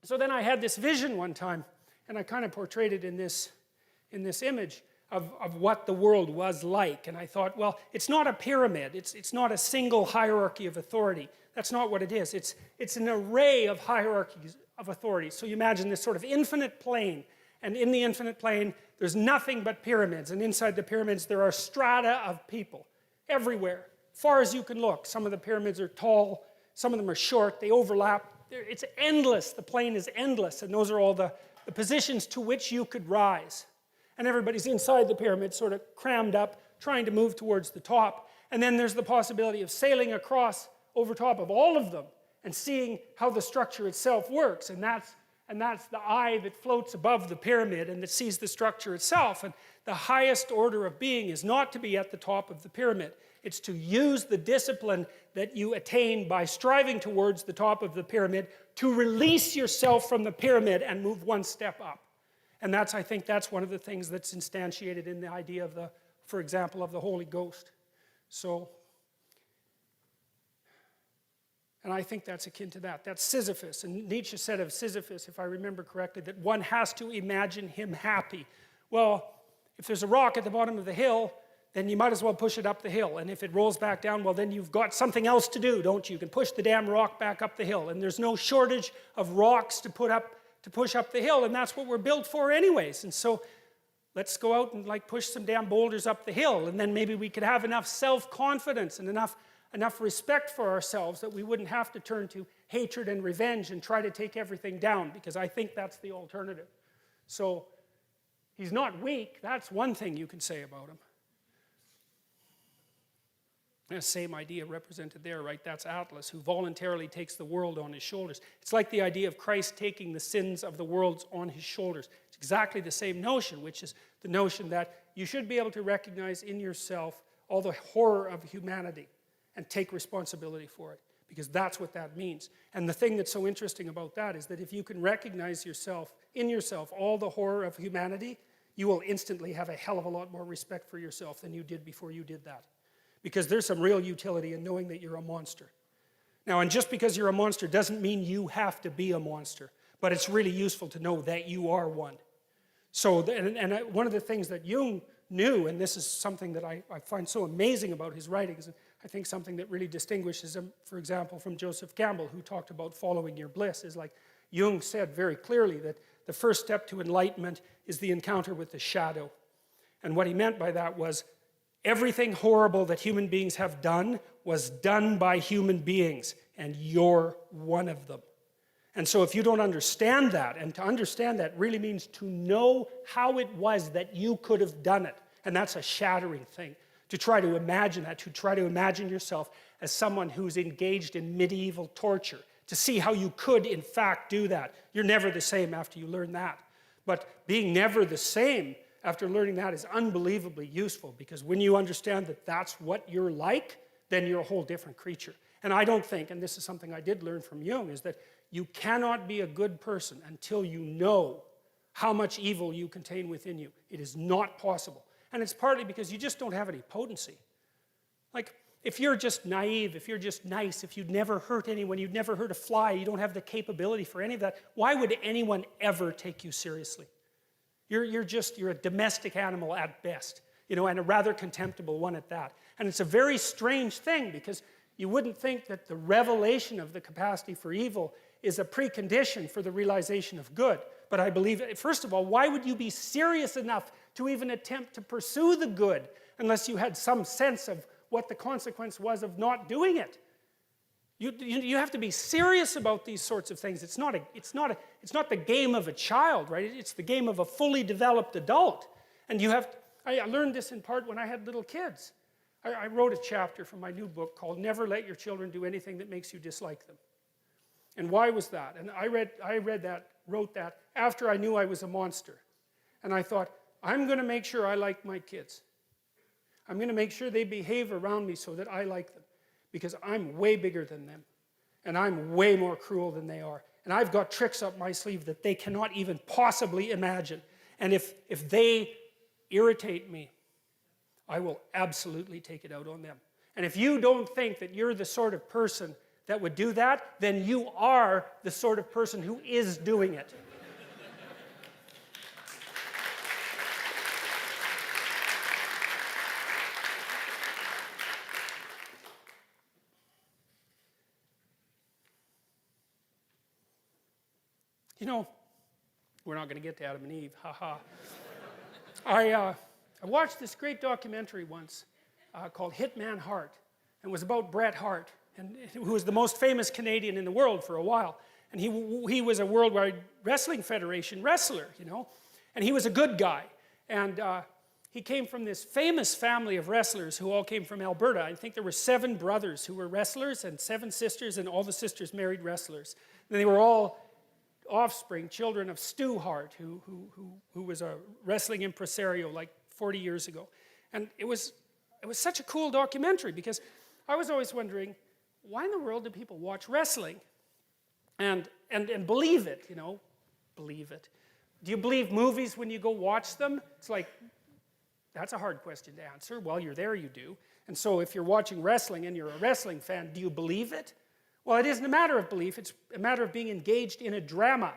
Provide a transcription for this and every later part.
So then I had this vision one time, and I kind of portrayed it in this image of what the world was like. And I thought, well, it's not a pyramid. It's not a single hierarchy of authority. That's not what it is. It's an array of hierarchies of authority. So you imagine this sort of infinite plane. And in the infinite plane, there's nothing but pyramids. And inside the pyramids, there are strata of people everywhere, far as you can look. Some of the pyramids are tall. Some of them are short. They overlap. It's endless. The plane is endless. And those are all the positions to which you could rise. And everybody's inside the pyramid, sort of crammed up, trying to move towards the top. And then there's the possibility of sailing across over top of all of them and seeing how the structure itself works. And that's the eye that floats above the pyramid and that sees the structure itself. And the highest order of being is not to be at the top of the pyramid. It's to use the discipline that you attain by striving towards the top of the pyramid to release yourself from the pyramid and move one step up. And I think that's one of the things that's instantiated in the idea of for example, of the Holy Ghost. So, and I think that's akin to that. That's Sisyphus. And Nietzsche said of Sisyphus, if I remember correctly, that one has to imagine him happy. Well, if there's a rock at the bottom of the hill, then you might as well push it up the hill. And if it rolls back down, well, then you've got something else to do, don't you? You can push the damn rock back up the hill. And there's no shortage of rocks to push up the hill, and that's what we're built for anyways. And so let's go out and push some damn boulders up the hill, and then maybe we could have enough self-confidence and enough respect for ourselves that we wouldn't have to turn to hatred and revenge and try to take everything down, because I think that's the alternative. So he's not weak. That's one thing you can say about him. The same idea represented there, right? That's Atlas, who voluntarily takes the world on his shoulders. It's like the idea of Christ taking the sins of the world on his shoulders. It's exactly the same notion, which is the notion that you should be able to recognize in yourself all the horror of humanity and take responsibility for it, because that's what that means. And the thing that's so interesting about that is that if you can recognize in yourself all the horror of humanity, you will instantly have a hell of a lot more respect for yourself than you did before you did that. Because there's some real utility in knowing that you're a monster. Now, and just because you're a monster doesn't mean you have to be a monster, but it's really useful to know that you are one. So, one of the things that Jung knew, and this is something that I find so amazing about his writings, and I think something that really distinguishes him, for example, from Joseph Campbell, who talked about following your bliss, is like Jung said very clearly that the first step to enlightenment is the encounter with the shadow. And what he meant by that was, everything horrible that human beings have done was done by human beings, and you're one of them. And so if you don't understand that, and to understand that really means to know how it was that you could have done it, and that's a shattering thing, to try to imagine that, to try to imagine yourself as someone who's engaged in medieval torture, to see how you could in fact do that. You're never the same after you learn that. But being never the same after learning that is unbelievably useful, because when you understand that that's what you're like, then you're a whole different creature. And I don't think, and this is something I did learn from Jung, is that you cannot be a good person until you know how much evil you contain within you. It is not possible. And it's partly because you just don't have any potency. Like, if you're just naive, if you're just nice, if you'd never hurt anyone, you'd never hurt a fly, you don't have the capability for any of that, why would anyone ever take you seriously? You're a domestic animal at best, and a rather contemptible one at that. And it's a very strange thing, because you wouldn't think that the revelation of the capacity for evil is a precondition for the realization of good. But I believe, first of all, why would you be serious enough to even attempt to pursue the good unless you had some sense of what the consequence was of not doing it? You have to be serious about these sorts of things. It's not the game of a child, right? It's the game of a fully developed adult. And I learned this in part when I had little kids. I wrote a chapter from my new book called Never Let Your Children Do Anything That Makes You Dislike Them. And why was that? And I wrote that after I knew I was a monster. And I thought, I'm going to make sure I like my kids. I'm going to make sure they behave around me so that I like them. Because I'm way bigger than them. And I'm way more cruel than they are. And I've got tricks up my sleeve that they cannot even possibly imagine. And if they irritate me, I will absolutely take it out on them. And if you don't think that you're the sort of person that would do that, then you are the sort of person who is doing it. You know, we're not going to get to Adam and Eve, haha. I watched this great documentary once called Hitman Hart. It was about Bret Hart, who was the most famous Canadian in the world for a while. And he was a Worldwide Wrestling Federation wrestler, you know. And he was a good guy. And he came from this famous family of wrestlers who all came from Alberta. I think there were 7 brothers who were wrestlers and 7 sisters, and all the sisters married wrestlers. And they were all offspring, children of Stu Hart, who was a wrestling impresario like 40 years ago. And it was such a cool documentary because I was always wondering, why in the world do people watch wrestling and believe it, you know, believe it. Do you believe movies when you go watch them? It's like, that's a hard question to answer. Well, you're there, you do. And so if you're watching wrestling and you're a wrestling fan, do you believe it? Well, it isn't a matter of belief, it's a matter of being engaged in a drama.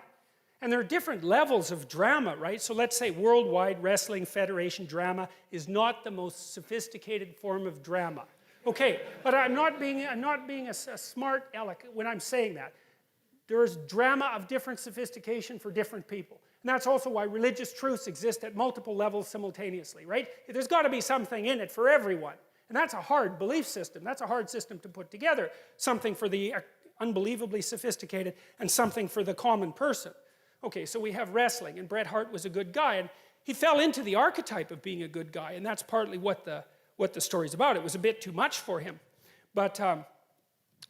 And there are different levels of drama, right? So let's say Worldwide Wrestling Federation drama is not the most sophisticated form of drama. Okay, but I'm not being a smart aleck when I'm saying that. There's drama of different sophistication for different people. And that's also why religious truths exist at multiple levels simultaneously, right? There's got to be something in it for everyone. And that's a hard belief system. That's a hard system to put together. Something for the unbelievably sophisticated and something for the common person. Okay, so we have wrestling, and Bret Hart was a good guy, and he fell into the archetype of being a good guy, and that's partly what the story's about. It was a bit too much for him. But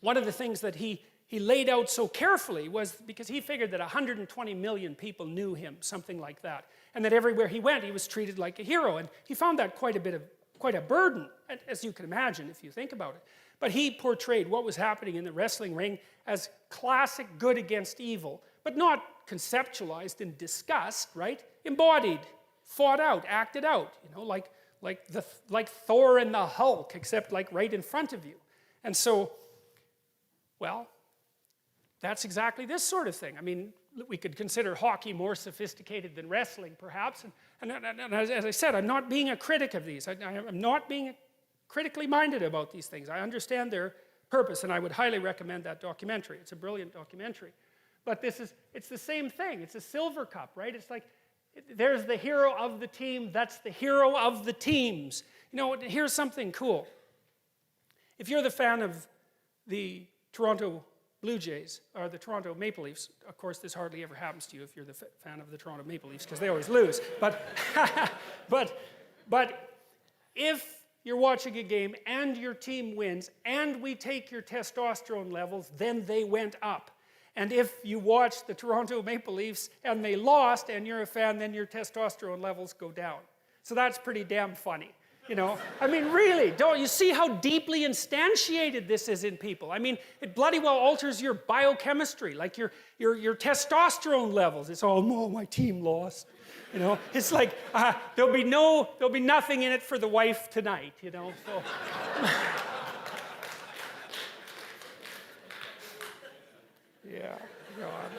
one of the things that he laid out so carefully was because he figured that 120 million people knew him, something like that, and that everywhere he went, he was treated like a hero, and he found that quite a burden, as you can imagine if you think about it. But he portrayed what was happening in the wrestling ring as classic good against evil, but not conceptualized and discussed, right? Embodied, fought out, acted out, you know, like Thor and the Hulk, except like right in front of you. And so, well, that's exactly this sort of thing. I mean, we could consider hockey more sophisticated than wrestling, perhaps. And as I said, I'm not being a critic of these. I'm not being critically minded about these things. I understand their purpose, and I would highly recommend that documentary. It's a brilliant documentary. But it's the same thing. It's a silver cup, right? It's like, there's the hero of the team. That's the hero of the teams. You know, here's something cool. If you're the fan of the Toronto Blue Jays, or the Toronto Maple Leafs, of course this hardly ever happens to you if you're the fan of the Toronto Maple Leafs, because they always lose. But if you're watching a game and your team wins and we take your testosterone levels, then they went up. And if you watch the Toronto Maple Leafs and they lost and you're a fan, then your testosterone levels go down. So that's pretty damn funny. You know, I mean, really, don't you see how deeply instantiated this is in people? I mean, it bloody well alters your biochemistry, like your testosterone levels. It's all, oh, my team lost. You know, it's like there'll be nothing in it for the wife tonight. You know, so. Yeah, God.